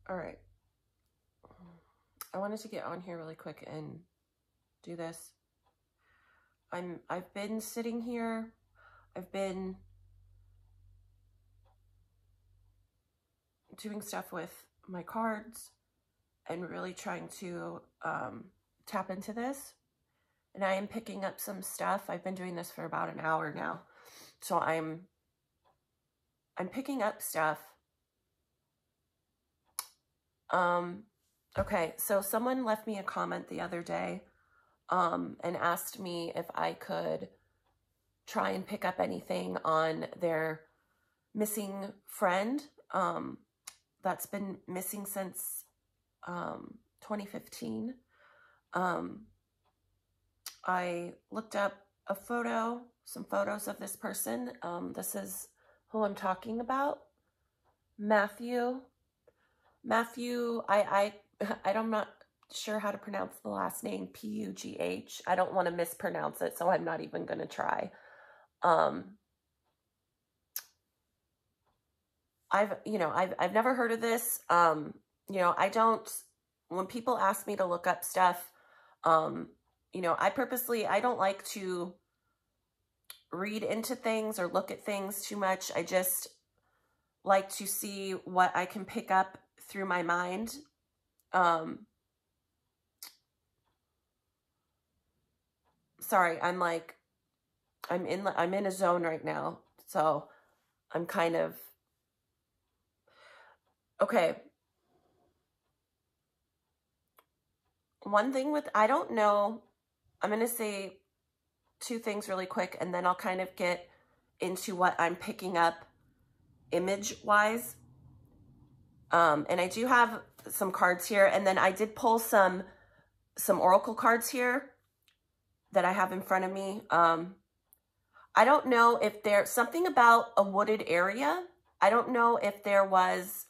All right. I wanted to get on here really quick and do this. I've been sitting here. I've been doing stuff with my cards and really trying to tap into this. And I am picking up some stuff. I've been doing this for about an hour now. So I'm picking up stuff. Okay, so someone left me a comment the other day and asked me if I could try and pick up anything on their missing friend that's been missing since 2015. I looked up some photos of this person. This is who I'm talking about. Matthew, I'm not sure how to pronounce the last name, P-U-G-H. I don't want to mispronounce it, so I'm not even going to try. I've never heard of this. When people ask me to look up stuff, I don't like to read into things or look at things too much. I just like to see what I can pick up through my mind. Sorry, I'm in a zone right now, so I'm kind of okay. One thing I don't know, I'm going to say two things really quick, and then I'll kind of get into what I'm picking up image-wise. And I do have some cards here, and then I did pull some oracle cards here that I have in front of me. I don't know if there's something about a wooded area. I don't know if there was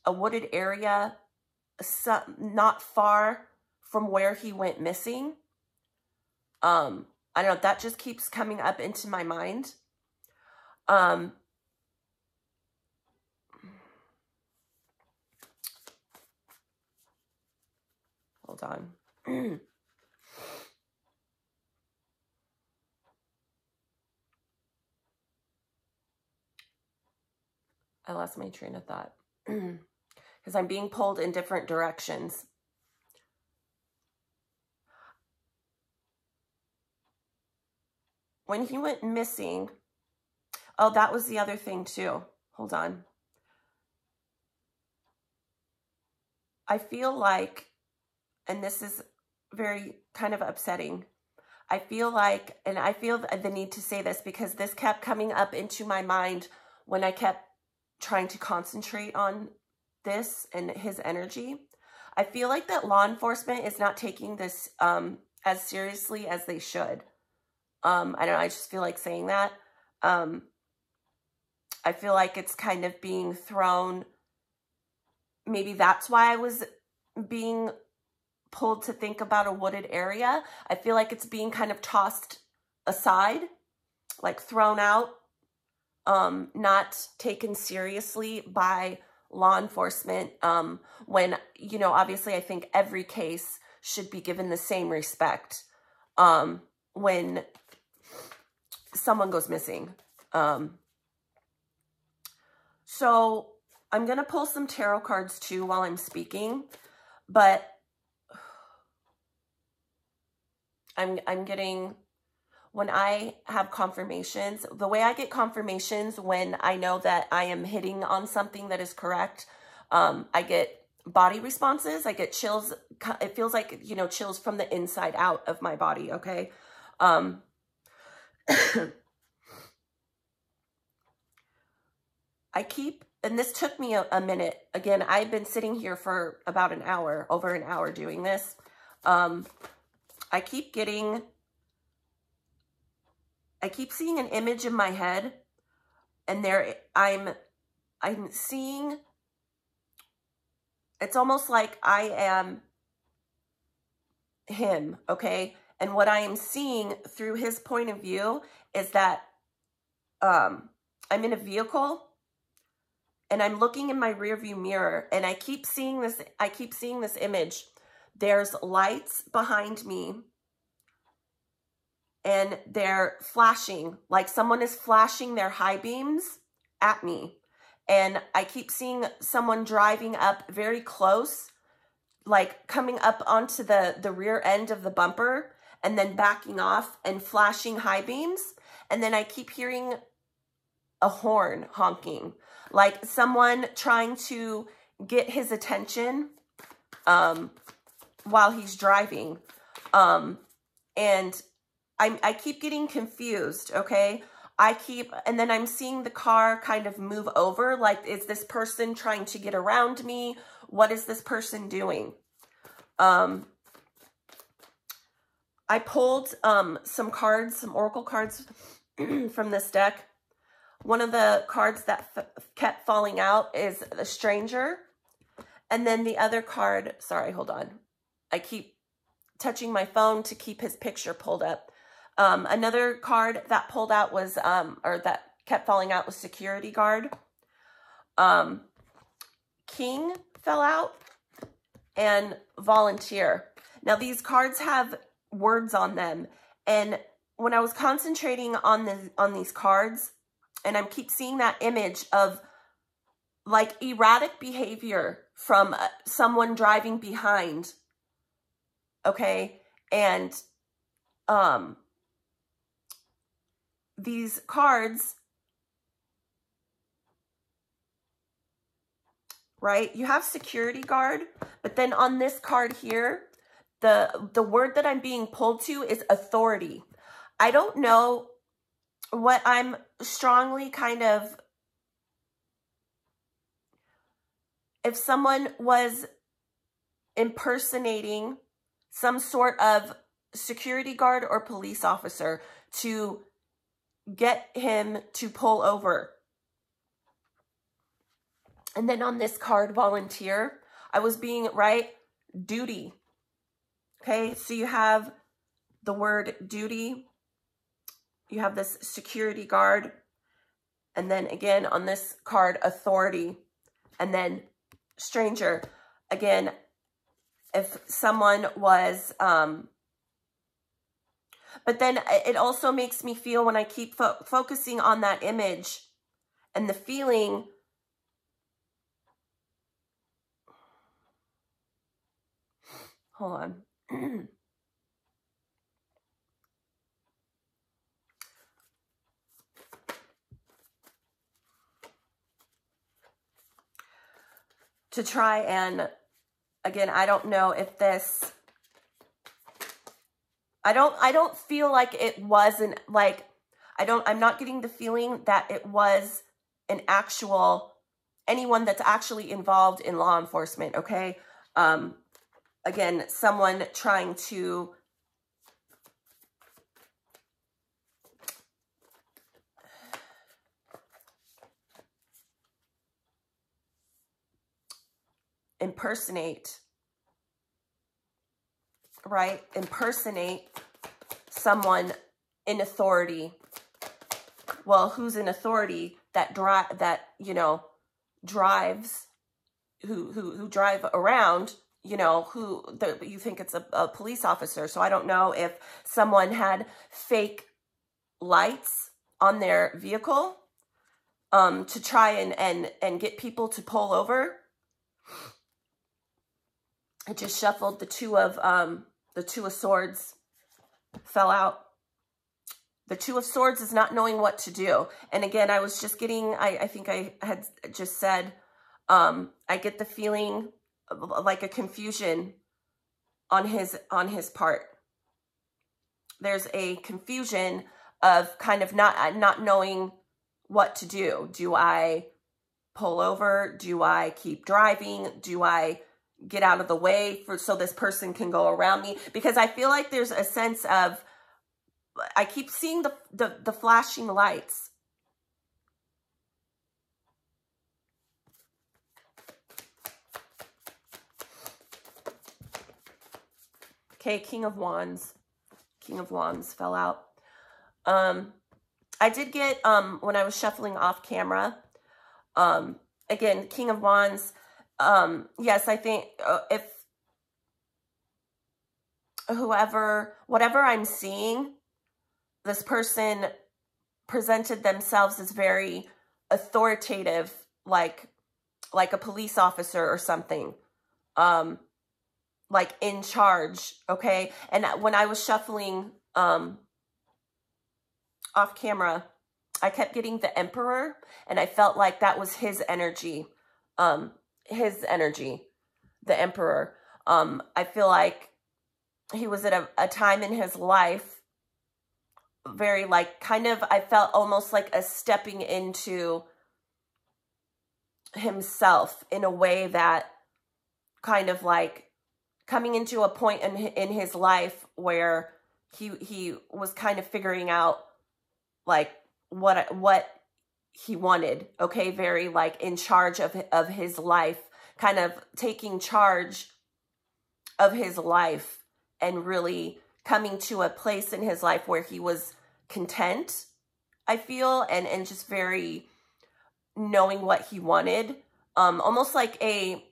a wooded area not far from where he went missing. I don't know, that just keeps coming up into my mind. Hold on. I lost my train of thought because I'm being pulled in different directions. When he went missing, oh, that was the other thing too. Hold on. I feel like, and this is very kind of upsetting, I feel the need to say this because this kept coming up into my mind when I kept trying to concentrate on this and his energy. I feel like that law enforcement is not taking this as seriously as they should. I don't know, I just feel like saying that. I feel like it's kind of being thrown. Maybe that's why I was being pulled to think about a wooded area. I feel like it's being kind of tossed aside, like thrown out, not taken seriously by law enforcement, when, obviously I think every case should be given the same respect when someone goes missing. So I'm going to pull some tarot cards too while I'm speaking, but I'm getting, when I have confirmations, the way I get confirmations when I know that I am hitting on something that is correct, I get body responses, I get chills. It feels like, chills from the inside out of my body, okay? And this took me a minute. Again, I've been sitting here for about an hour, over an hour doing this. I keep seeing an image in my head, and I'm seeing, it's almost like I am him, okay? And what I am seeing through his point of view is that I'm in a vehicle, and I'm looking in my rearview mirror, and I keep seeing this image. There's lights behind me, and they're flashing, like someone is flashing their high beams at me. And I keep seeing someone driving up very close, like coming up onto the rear end of the bumper and then backing off and flashing high beams. And then I keep hearing a horn honking, like someone trying to get his attention while he's driving. And I keep getting confused, okay? And then I'm seeing the car kind of move over, like, is this person trying to get around me? What is this person doing? I pulled some cards, some oracle cards from this deck. One of the cards that kept falling out is the stranger. And then the other card, sorry, hold on. I keep touching my phone to keep his picture pulled up. Another card that pulled out was, or that kept falling out was security guard. King fell out, and volunteer. Now these cards have words on them, and when I was concentrating on these cards, and I keep seeing that image of like erratic behavior from someone driving behind, okay, and these cards, right? You have security guard, but then on this card here, the word that I'm being pulled to is authority. I don't know what I'm strongly kind of, if someone was impersonating some sort of security guard or police officer to get him to pull over. And then on this card, volunteer, I was being, right, duty. Okay, so you have the word duty, you have this security guard, and then again on this card, authority, and then stranger. Again, if someone was, but then it also makes me feel, when I keep focusing on that image and the feeling, hold on. To try and, again, I don't know if this, I don't feel like it wasn't, like, I'm not getting the feeling that it was an actual, anyone that's actually involved in law enforcement, okay? Again, someone trying to impersonate, right? Impersonate someone in authority. Well, who's in authority? That you know, drives, who drive around, you know, you think it's a police officer. So I don't know if someone had fake lights on their vehicle to try and get people to pull over. I just shuffled the two of swords fell out. The Two of Swords is not knowing what to do. And again, I was just getting, I think I had just said, I get the feeling like a confusion on his part. There's a confusion of kind of not knowing what to do. Do I pull over? Do I keep driving? Do I get out of the way so this person can go around me? Because I feel like there's a sense of, I keep seeing the flashing lights. Okay, King of Wands. King of Wands fell out. I did get, when I was shuffling off camera, again, King of Wands. Yes, I think if whatever I'm seeing, this person presented themselves as very authoritative, like a police officer or something, like in charge, okay? And when I was shuffling off camera, I kept getting the Emperor, and I felt like that was his energy, the Emperor. I feel like he was at a time in his life very like kind of, I felt almost like a stepping into himself in a way that kind of like coming into a point in his life where he was kind of figuring out like what he wanted, okay? Very like in charge of his life, kind of taking charge of his life and really coming to a place in his life where he was content, I feel, and just very knowing what he wanted. Almost like I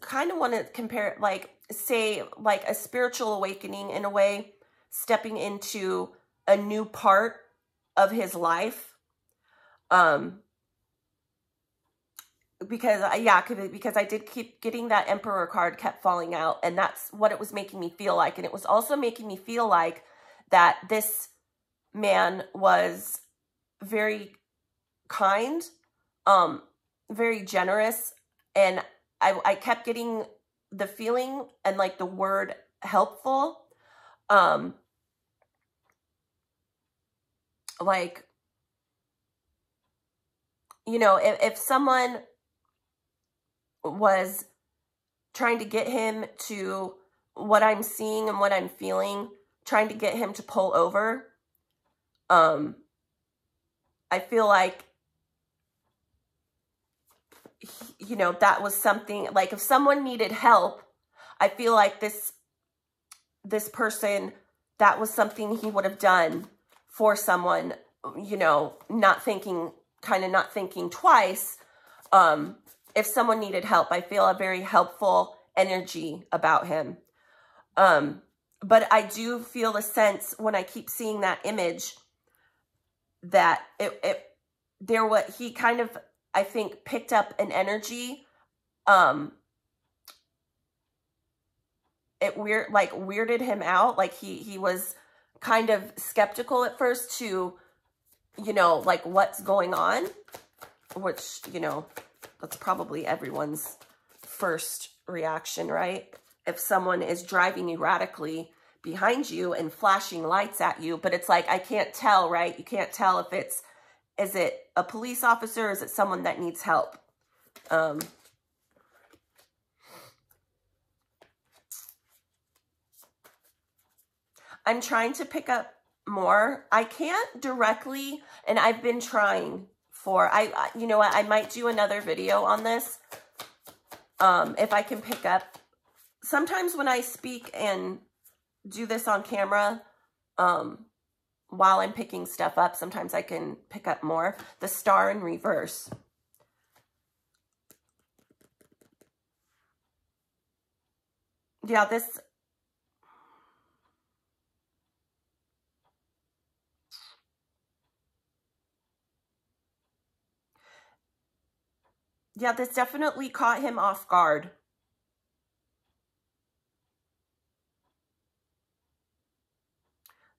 kind of want to compare it, like, say, like a spiritual awakening in a way, stepping into a new part of his life. Because I did keep getting that Emperor card, kept falling out, and that's what it was making me feel like. And it was also making me feel like that this man was very kind, very generous, and I kept getting the feeling and like the word helpful, like, you know, if someone was trying to get him to what I'm seeing and what I'm feeling, trying to get him to pull over, I feel like, you know, that was something, like if someone needed help, I feel like this person, that was something he would have done for someone, you know, not thinking twice. If someone needed help, I feel a very helpful energy about him. But I do feel a sense when I keep seeing that image that he kind of, I think, picked up an energy. It weirded him out. Like he was kind of skeptical at first to, you know, like what's going on, which, you know, that's probably everyone's first reaction, right? If someone is driving erratically behind you and flashing lights at you, but it's like, I can't tell, right? You can't tell if is it a police officer? Or is it someone that needs help? I'm trying to pick up more. I can't directly, and I've been trying for, you know what, I might do another video on this, if I can pick up. Sometimes when I speak and do this on camera, while I'm picking stuff up, sometimes I can pick up more. The Star in reverse. Yeah, this... Yeah, this definitely caught him off guard.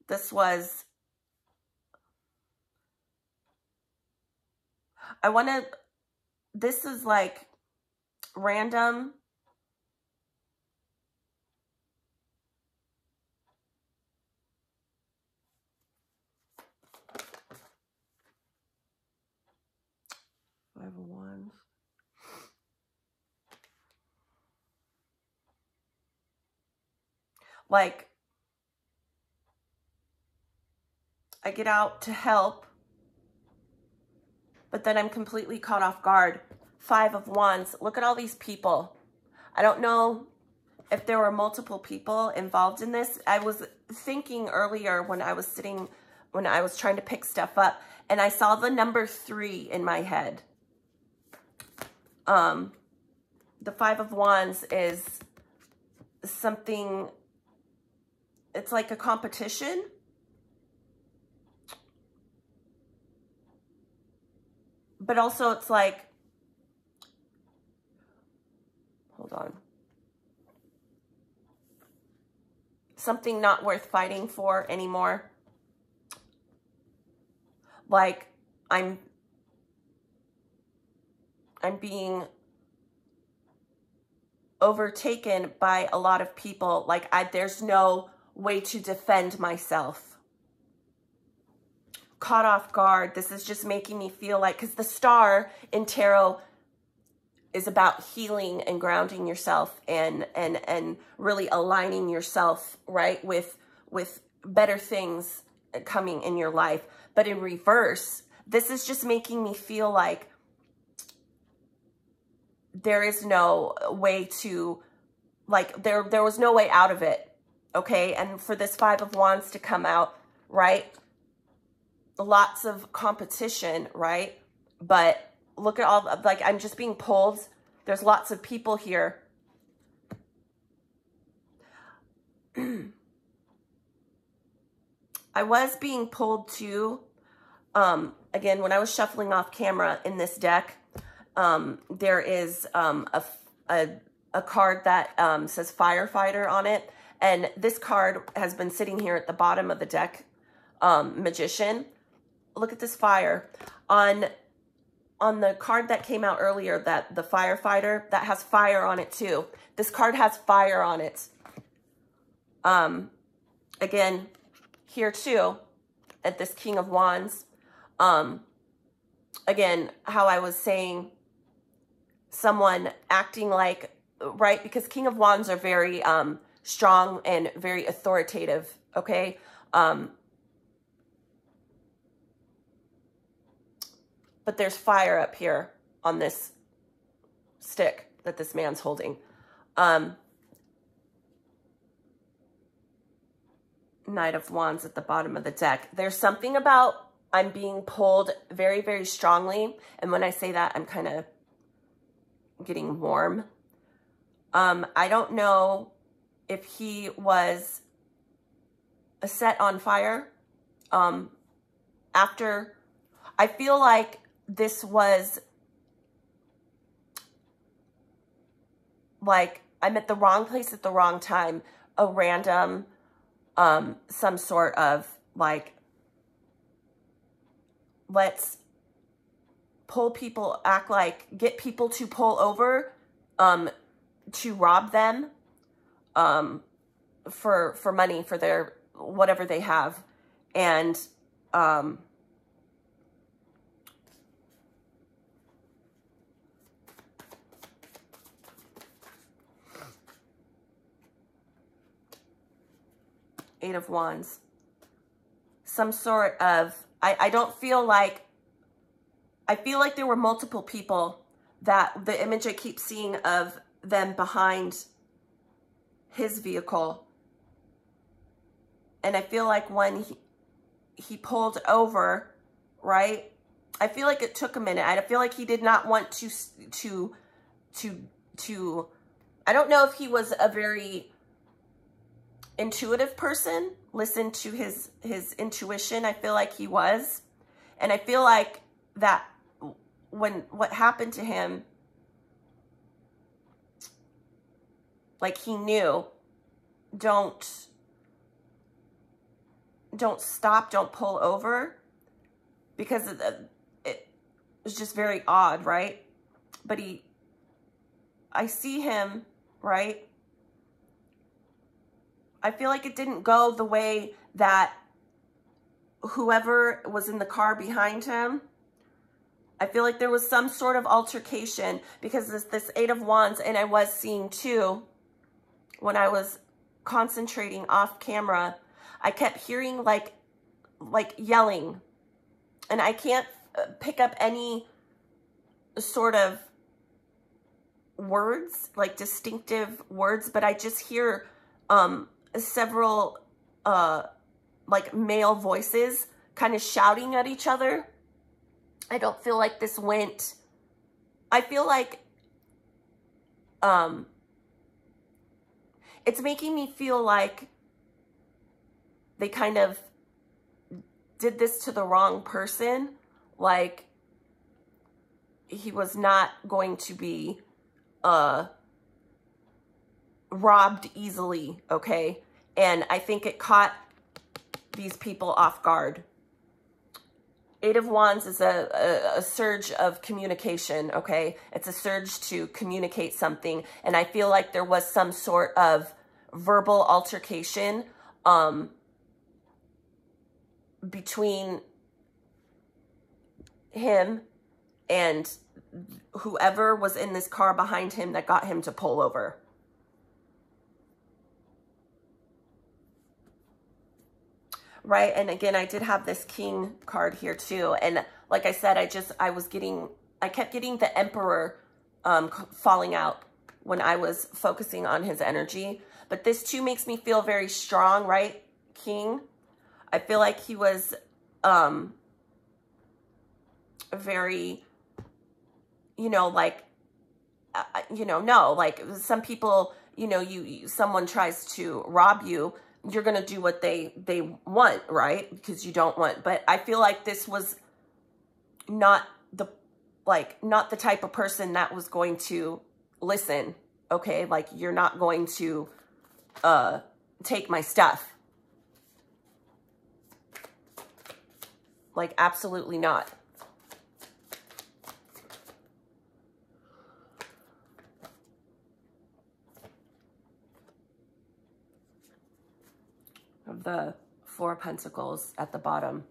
This was... This is like random. Five of Wands. Like, I get out to help, but then I'm completely caught off guard. Five of Wands. Look at all these people. I don't know if there were multiple people involved in this. I was thinking earlier when I was sitting when I was trying to pick stuff up, and I saw the number 3 in my head. The Five of Wands is something, it's like a competition. But also it's like, hold on. Something not worth fighting for anymore. Like I'm being overtaken by a lot of people. Like there's no way to defend myself. Caught off guard. This is just making me feel like, because the star in tarot is about healing and grounding yourself and really aligning yourself, right, with better things coming in your life. But in reverse, this is just making me feel like there is no way to, like, there was no way out of it, okay? And for this Five of Wands to come out, right, lots of competition, right? But look at all, like, I'm just being pulled. There's lots of people here. I was being pulled to, again, when I was shuffling off camera in this deck, there is a card that says firefighter on it. And this card has been sitting here at the bottom of the deck, magician. Look at this fire. On the card that came out earlier, that the firefighter, that has fire on it too. This card has fire on it. Again, here too, at this King of Wands. Again, how I was saying, someone acting like, right, because King of Wands are very strong and very authoritative, okay? But there's fire up here on this stick that this man's holding. Knight of Wands at the bottom of the deck. There's something about I'm being pulled very, very strongly. And when I say that, I'm kind of getting warm. I don't know if he was set on fire. After, I feel like this was like I'm at the wrong place at the wrong time. A random, some sort of like, let's pull people, act like, get people to pull over, to rob them, for money, for their, whatever they have. And, Eight of Wands. Some sort of, I don't feel like, I feel like there were multiple people, that the image I keep seeing of them behind his vehicle. And I feel like when he pulled over, right? I feel like it took a minute. I feel like he did not want to, I don't know if he was a very intuitive person, listen to his intuition. I feel like he was. And I feel like that when what happened to him, like he knew, don't stop, don't pull over, because it was just very odd, right? But I see him, right? I feel like it didn't go the way that whoever was in the car behind him, I feel like there was some sort of altercation, because this Eight of Wands, and I was seeing too, when I was concentrating off camera, I kept hearing like yelling, and I can't pick up any sort of words, like distinctive words, but I just hear several like male voices kind of shouting at each other. I don't feel like this went, I feel like it's making me feel like they kind of did this to the wrong person. Like he was not going to be robbed easily, okay? And I think it caught these people off guard. Eight of Wands is a surge of communication, okay? It's a surge to communicate something. And I feel like there was some sort of verbal altercation between him and whoever was in this car behind him that got him to pull over. Right? And again, I did have this King card here too. And like I said, I kept getting the Emperor falling out when I was focusing on his energy. But this too makes me feel very strong, right? King. I feel like he was very, you know, like, no, like some people, you know, someone tries to rob you, you're going to do what they want, right? Because you don't want, but I feel like this was not the type of person that was going to listen. Okay. Like you're not going to, take my stuff. Like absolutely not. Of the Four of Pentacles at the bottom.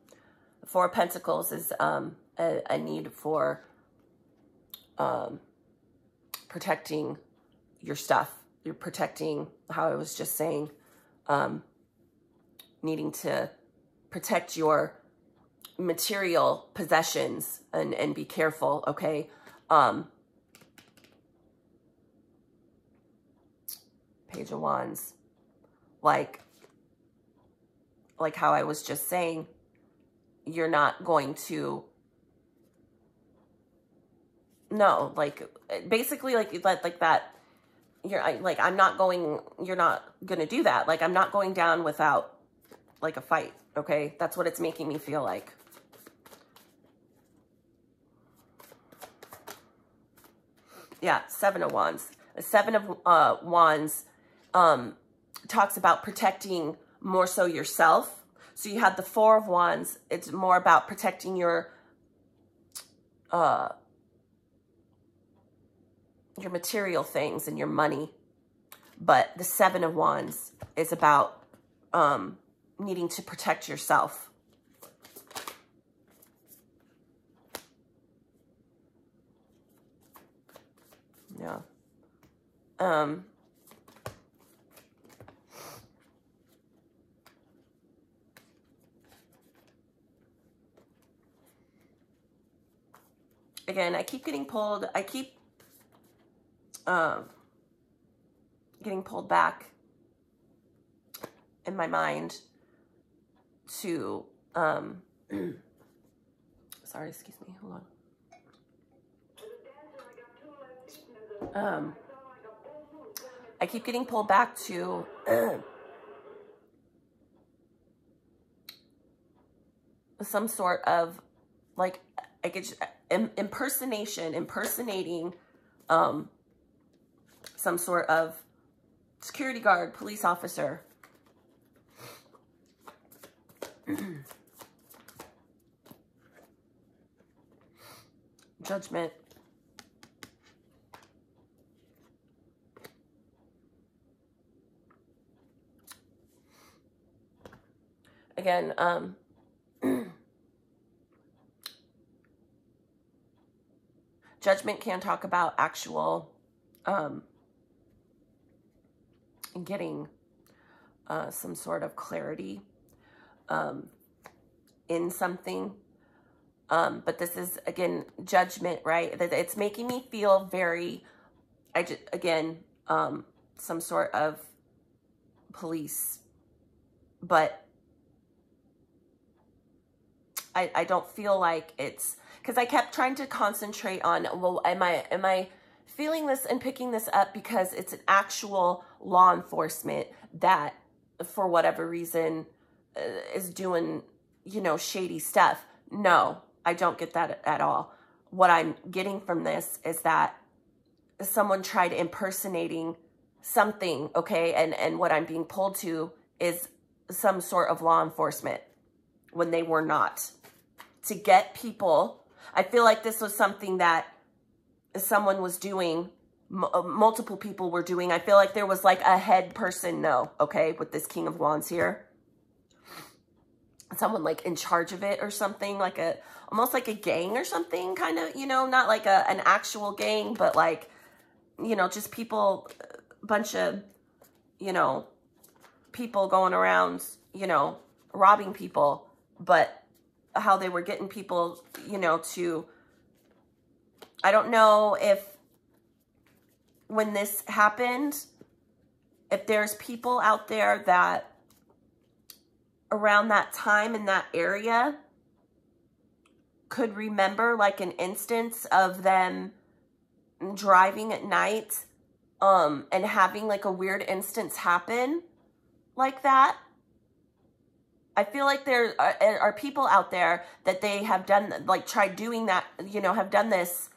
The Four of Pentacles is a need for protecting your stuff. You're protecting, how I was just saying, needing to protect your material possessions and be careful, okay? Page of Wands. Like how I was just saying, you're not going to, no, like, basically like that, you're not going to do that. Like, I'm not going down without, like, a fight, okay? That's what it's making me feel like. Yeah, Seven of Wands. The Seven of Wands talks about protecting more so yourself. So you have the Four of Wands. It's more about protecting your material things and your money. But the Seven of Wands is about needing to protect yourself. Yeah. Again, I keep getting pulled. I keep getting pulled back in my mind to, sorry, excuse me, hold on. I keep getting pulled back to some sort of, like, I could impersonating some sort of security guard, police officer. Judgment. Again, Judgment can talk about actual getting some sort of clarity in something. But this is, again, Judgment, right? It's making me feel very, some sort of police, but I don't feel like it's, because I kept trying to concentrate on, well, am I feeling this and picking this up because it's an actual law enforcement that, for whatever reason, is doing, you know, shady stuff? No, I don't get that at all. What I'm getting from this is that someone tried impersonating something, okay? And what I'm being pulled to is some sort of law enforcement when they were not. To get people, I feel like this was something that someone was doing, multiple people were doing. I feel like there was like a head person, no, okay, with this King of Wands here. Someone like in charge of it or something, like almost like a gang or something, kind of, you know, not like an actual gang, but like, you know, just people, a bunch of, you know, people going around, you know, robbing people, but how they were getting people, you know, to, I don't know if when this happened, if there's people out there that around that time in that area could remember like an instance of them driving at night and having like a weird instance happen like that. I feel like there are people out there that they have done, like tried doing that, you know, have done this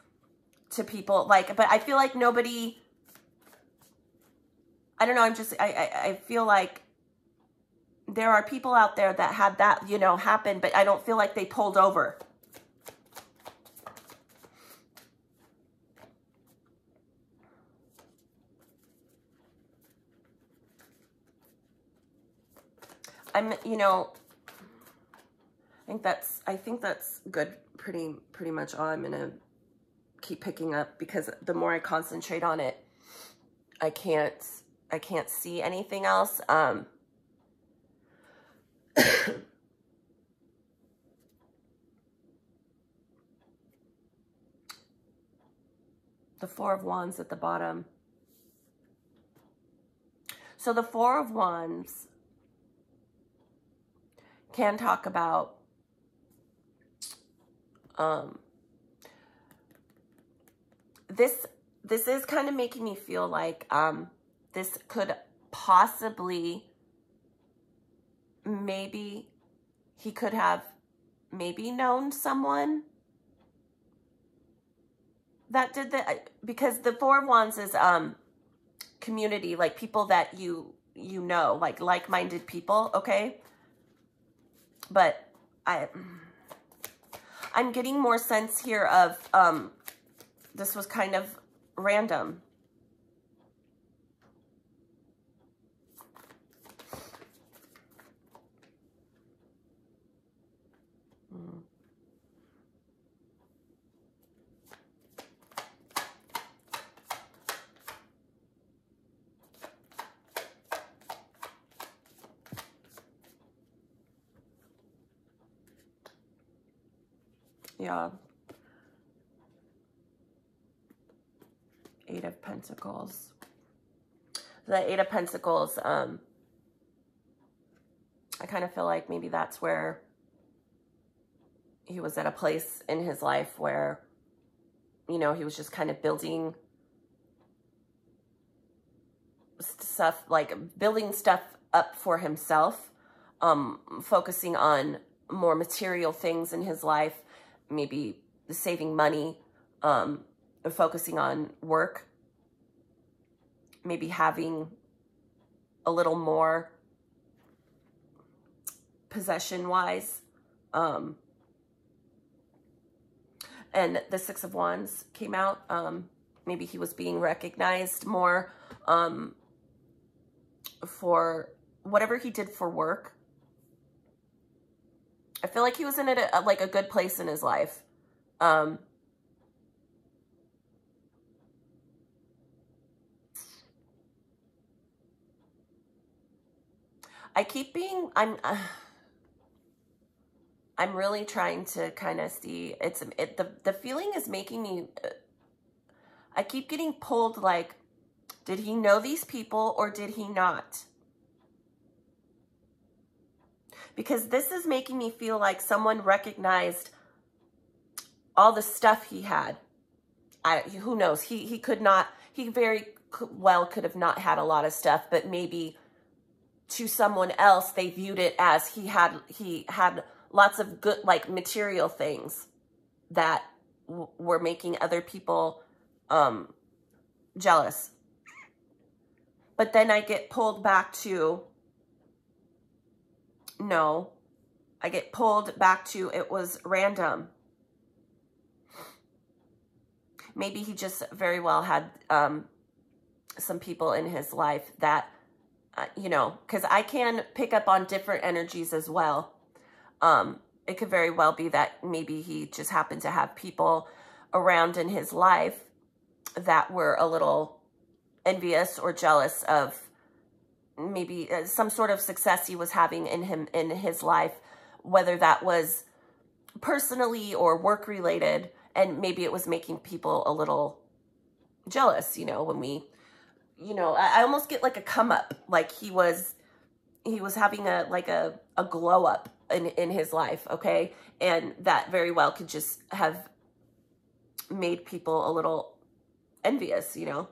to people, like, but I feel like nobody, I don't know, I feel like there are people out there that had that, you know, happen, but I don't feel like they pulled over. You know, I think that's good, pretty much all I'm gonna keep picking up, because the more I concentrate on it, I can't see anything else. The Four of Wands at the bottom. So the Four of Wands can talk about this is kind of making me feel like this could possibly, maybe he could have maybe known someone that did that, because the Four of Wands is community, like people that you know, like-minded people, okay? But I'm getting more sense here of this was kind of random. Yeah. Eight of Pentacles. The Eight of Pentacles, I kind of feel like maybe that's where he was at a place in his life where, you know, he was just kind of building stuff, like building stuff up for himself, focusing on more material things in his life, maybe saving money, focusing on work, maybe having a little more possession-wise. And the Six of Wands came out. Maybe he was being recognized more for whatever he did for work. I feel like he was in like a good place in his life. I'm really trying to kind of see, the feeling is making me, I keep getting pulled, like, did he know these people or did he not? because this is making me feel like someone recognized all the stuff he had. Who knows? He could not, he very well could have not had a lot of stuff, but maybe to someone else, they viewed it as he had lots of good, like, material things that were making other people jealous. But then I get pulled back to, no, I get pulled back to it was random. Maybe he just very well had some people in his life that, you know, because I can pick up on different energies as well. It could very well be that maybe he just happened to have people around in his life that were a little envious or jealous of maybe some sort of success he was having in his life, whether that was personally or work related, and maybe it was making people a little jealous. You know, when we, you know, I almost get like a come up, like he was having a glow up in his life, okay? And that very well could just have made people a little envious, you know?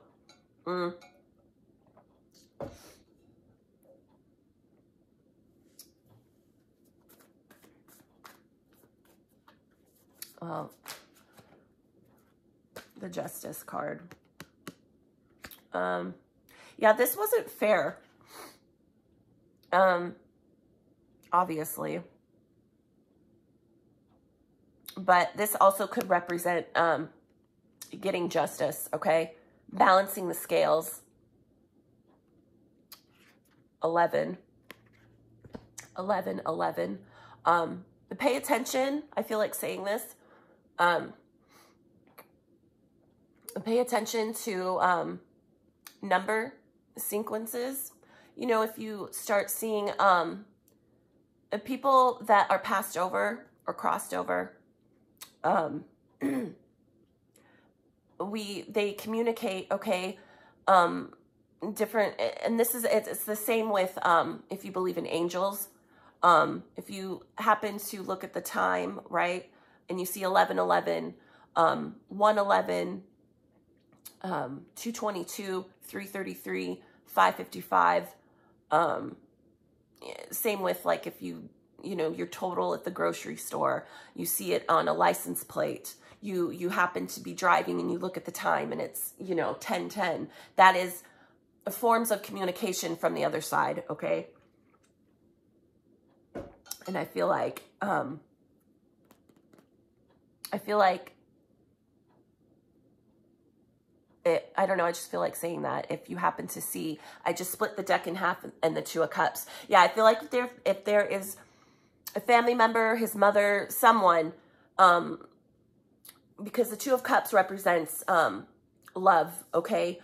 The Justice card. Yeah, this wasn't fair. Obviously. But this also could represent getting justice, okay? Balancing the scales. 11. 11, 11. Pay attention. I feel like saying this. Pay attention to number sequences. You know, if you start seeing people that are passed over or crossed over, they communicate, okay, different, and this is, it's the same with, if you believe in angels, if you happen to look at the time, right, and you see 1111, 111, 222, 333, 555, same with, like, if you know, your total at the grocery store, you see it on a license plate, you happen to be driving and you look at the time and it's, you know, 10:10. That is forms of communication from the other side, okay? And I feel like I don't know, I just feel like saying that. If you happen to see, I just split the deck in half and the Two of Cups. Yeah, I feel like if there is a family member, his mother, someone, because the Two of Cups represents love, okay?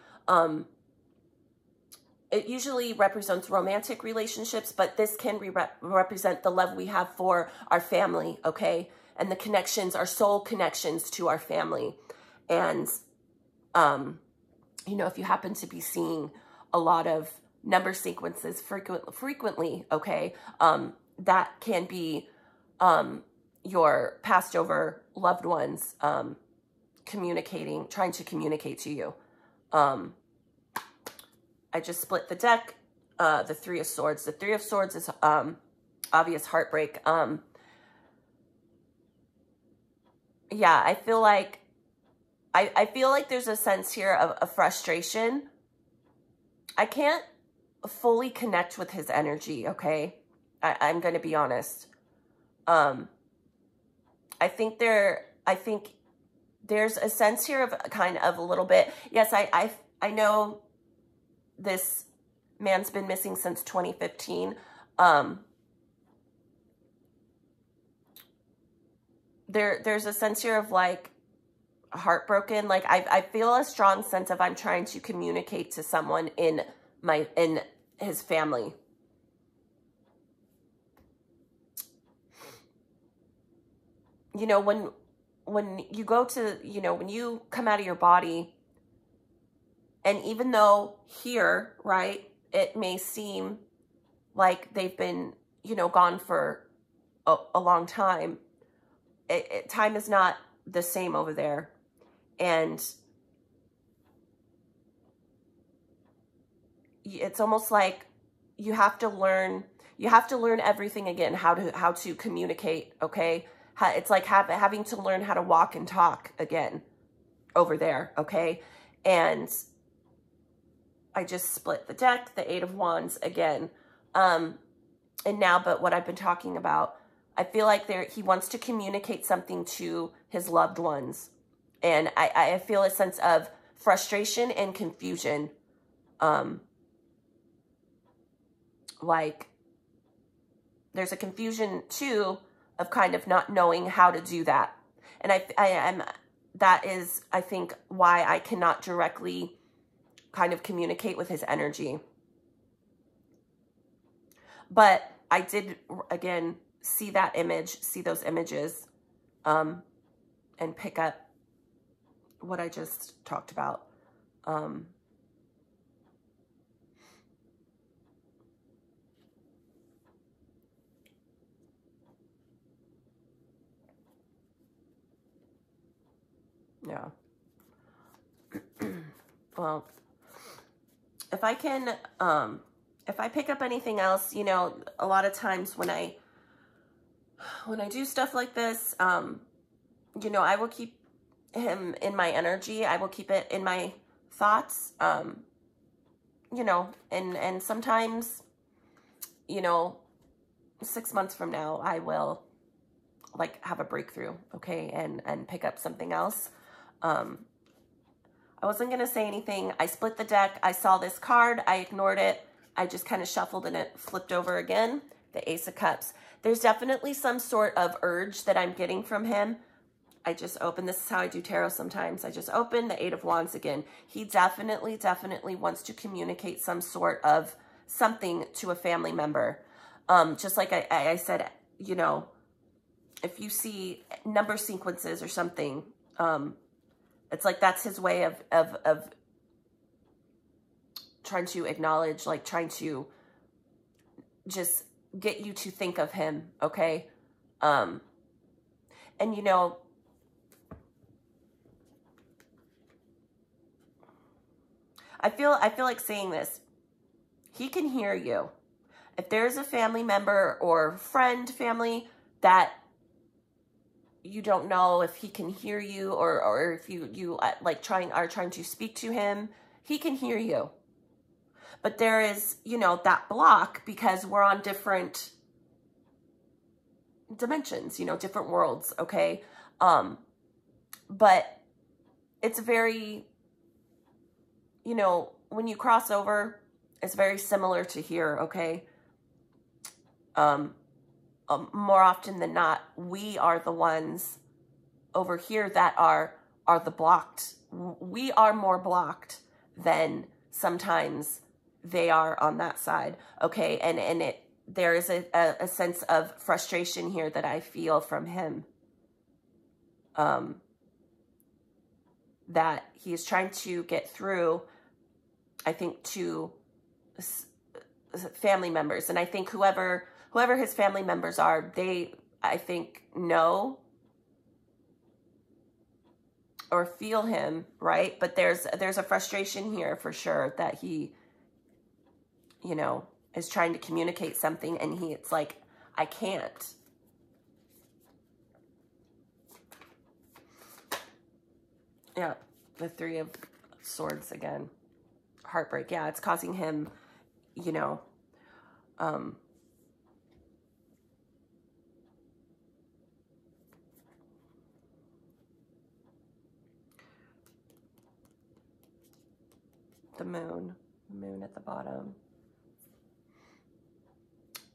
It usually represents romantic relationships, but this can represent the love we have for our family, okay? And the connections, our soul connections to our family. And, you know, if you happen to be seeing a lot of number sequences frequently, okay, that can be your passed over loved ones trying to communicate to you. I just split the deck, the Three of Swords. The Three of Swords is obvious heartbreak. Yeah, I feel like there's a sense here of frustration. I can't fully connect with his energy, okay? I'm going to be honest. I think there's a sense here of kind of a little bit. Yes, I know this man's been missing since 2015. There's a sense here of, like, heartbroken. Like, I feel a strong sense of I'm trying to communicate to someone in his family. You know, when you go to, you know, when you come out of your body, and even though here, right, it may seem like they've been, gone for a long time, time is not the same over there. And it's almost like you have to learn everything again, how to communicate, okay? It's like having to learn how to walk and talk again over there, okay? And I just split the deck, the Eight of Wands again. And now, but what I've been talking about, I feel like he wants to communicate something to his loved ones. And I feel a sense of frustration and confusion. Like there's a confusion too of kind of not knowing how to do that. And that is, I think, why I cannot directly kind of communicate with his energy. But I did, again, see that image, see those images, and pick up what I just talked about. Yeah. Well, if I can, if I pick up anything else, a lot of times when I do stuff like this, I will keep him in my energy. I will keep it in my thoughts, and sometimes, 6 months from now, I will like have a breakthrough, okay, and pick up something else. I wasn't going to say anything. I split the deck. I saw this card. I ignored it. I just kind of shuffled and it flipped over again. The Ace of Cups. There's definitely some sort of urge that I'm getting from him. I just open. This is how I do tarot sometimes. I just open the Eight of Wands again. He definitely wants to communicate some sort of something to a family member. Just like I said, if you see number sequences or something, it's like that's his way of trying to acknowledge, like trying to just get you to think of him, okay? And I feel like saying this. He can hear you. If there's a family member or friend, family that you don't know if he can hear you, or if you like are trying to speak to him, he can hear you. But there is, that block because we're on different dimensions, different worlds, okay? But it's very, when you cross over, it's very similar to here, okay? More often than not, we are the ones over here that are the blocked. We are more blocked than sometimes they are on that side, okay? And there is a sense of frustration here that I feel from him, that he is trying to get through, I think, to family members. And I think whoever his family members are, they, I think, know or feel him, right? But there's a frustration here for sure that he, is trying to communicate something, and it's like, I can't. Yeah, the Three of Swords again. Heartbreak. Yeah, it's causing him, the moon at the bottom.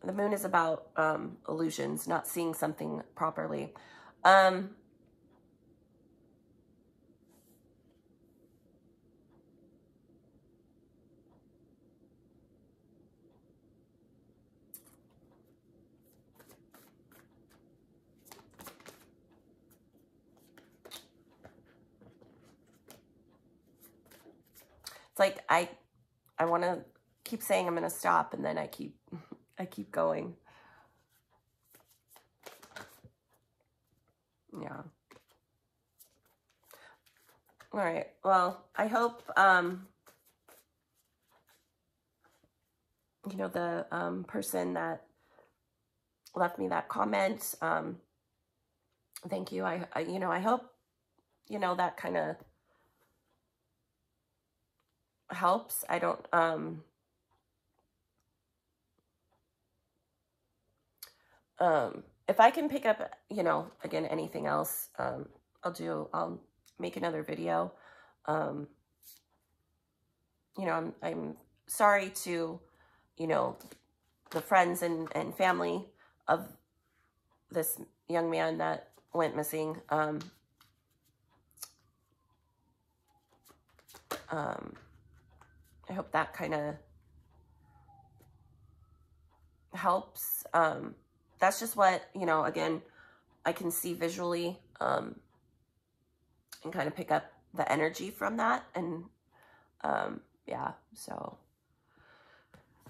The moon is about illusions, not seeing something properly. It's like I want to keep saying I'm going to stop, and then I keep going. All right. Well, I hope, you know, the person that left me that comment, thank you. You know, I hope, you know, that kind of helps. I don't, if I can pick up, you know, again, anything else, I'll make another video. You know, I'm sorry to, you know, the friends and family of this young man that went missing. I hope that kind of helps. That's just what, you know, again, I can see visually, and kind of pick up the energy from that. And, yeah, so,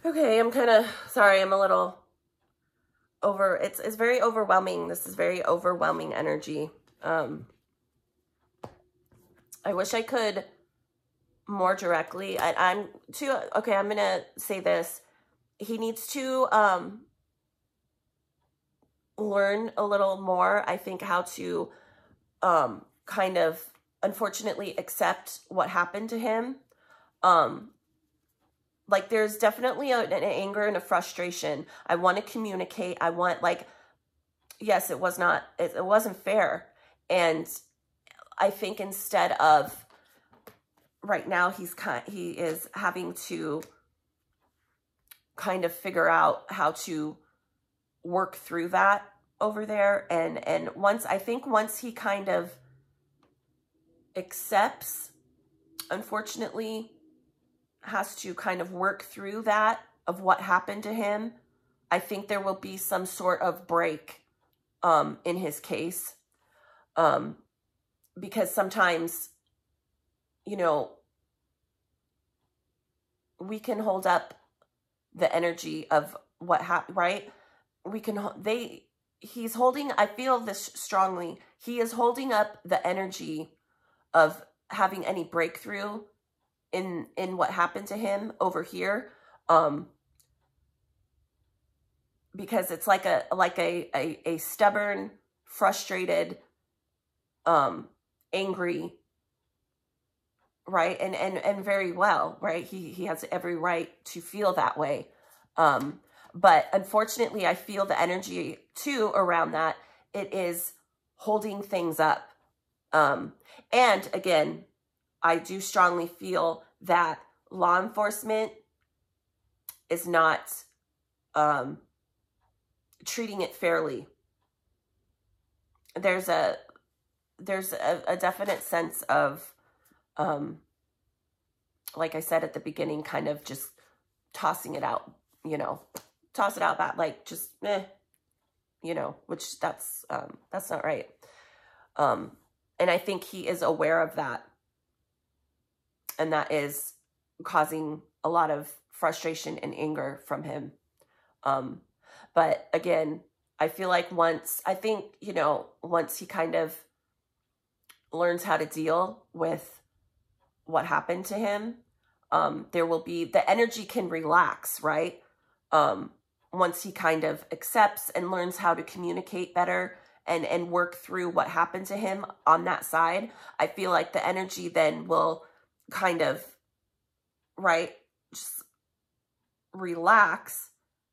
okay, I'm kind of, sorry, I'm a little over, it's very overwhelming. This is very overwhelming energy. I wish I could more directly, I'm going to say this. He needs to, learn a little more, I think, how to, kind of, unfortunately, accept what happened to him. Like, there's definitely an anger and a frustration. I want to communicate. I want, like, yes, it wasn't fair. And I think instead of, right now, he is having to kind of figure out how to work through that over there. And once he kind of accepts, unfortunately, has to kind of work through that of what happened to him, I think there will be some sort of break in his case. Because sometimes, you know, we can hold up the energy of what happened, right? He's holding, I feel this strongly, he is holding up the energy of having any breakthrough in what happened to him over here. Because it's like a stubborn, frustrated, angry, right? And very well, right? He has every right to feel that way. But unfortunately, I feel the energy too around that. It is holding things up. And again, I do strongly feel that law enforcement is not treating it fairly. There's a definite sense of, like I said at the beginning, kind of just tossing it out, you know, toss it out that, like, just, you know, which that's not right. And I think he is aware of that. And that is causing a lot of frustration and anger from him. But again, I feel like once he kind of learns how to deal with what happened to him, there will be, the energy can relax, right? Once he kind of accepts and learns how to communicate better and work through what happened to him on that side, I feel like the energy then will kind of, right, just relax.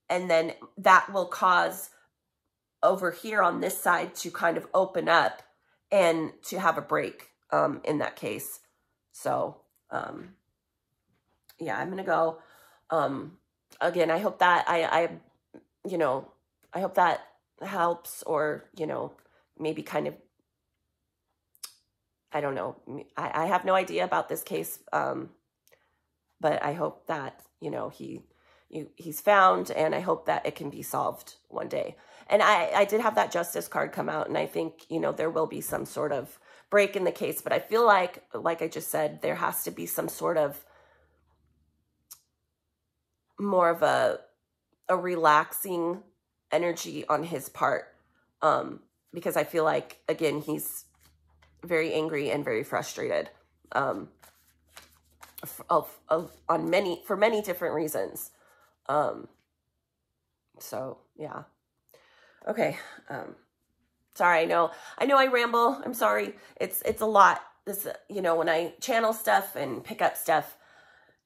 And then that will cause over here on this side to kind of open up and to have a break in that case. So, yeah, I'm going to go. Again, I hope that I hope that helps, or, you know, maybe kind of, I don't know. I have no idea about this case. But I hope that, you know, he's found, and I hope that it can be solved one day. And I did have that justice card come out, and I think, you know, there will be some sort of break in the case, but I feel like I just said, there has to be some sort of more of a relaxing energy on his part. Because I feel like, again, he's very angry and very frustrated. for many different reasons. So yeah. Okay. Sorry. I know I ramble. I'm sorry. It's a lot. This, you know, when I channel stuff and pick up stuff,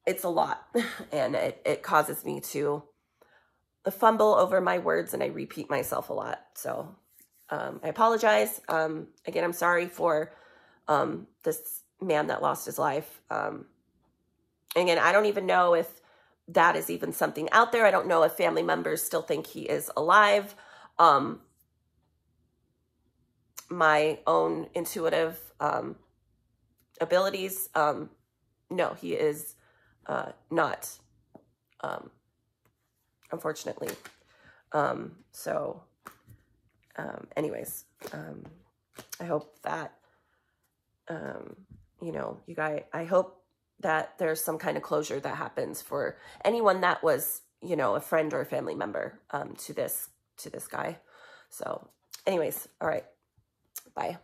it's a lot, and it causes me to fumble over my words, and I repeat myself a lot. So, I apologize. Again, I'm sorry for, this man that lost his life. Again, I don't even know if that is even something out there. I don't know if family members still think he is alive. My own intuitive, abilities, no, he is, not, unfortunately. So, anyways, I hope that, you know, you guys, I hope that there's some kind of closure that happens for anyone that was, you know, a friend or a family member, to this guy. So anyways, all right. Bye.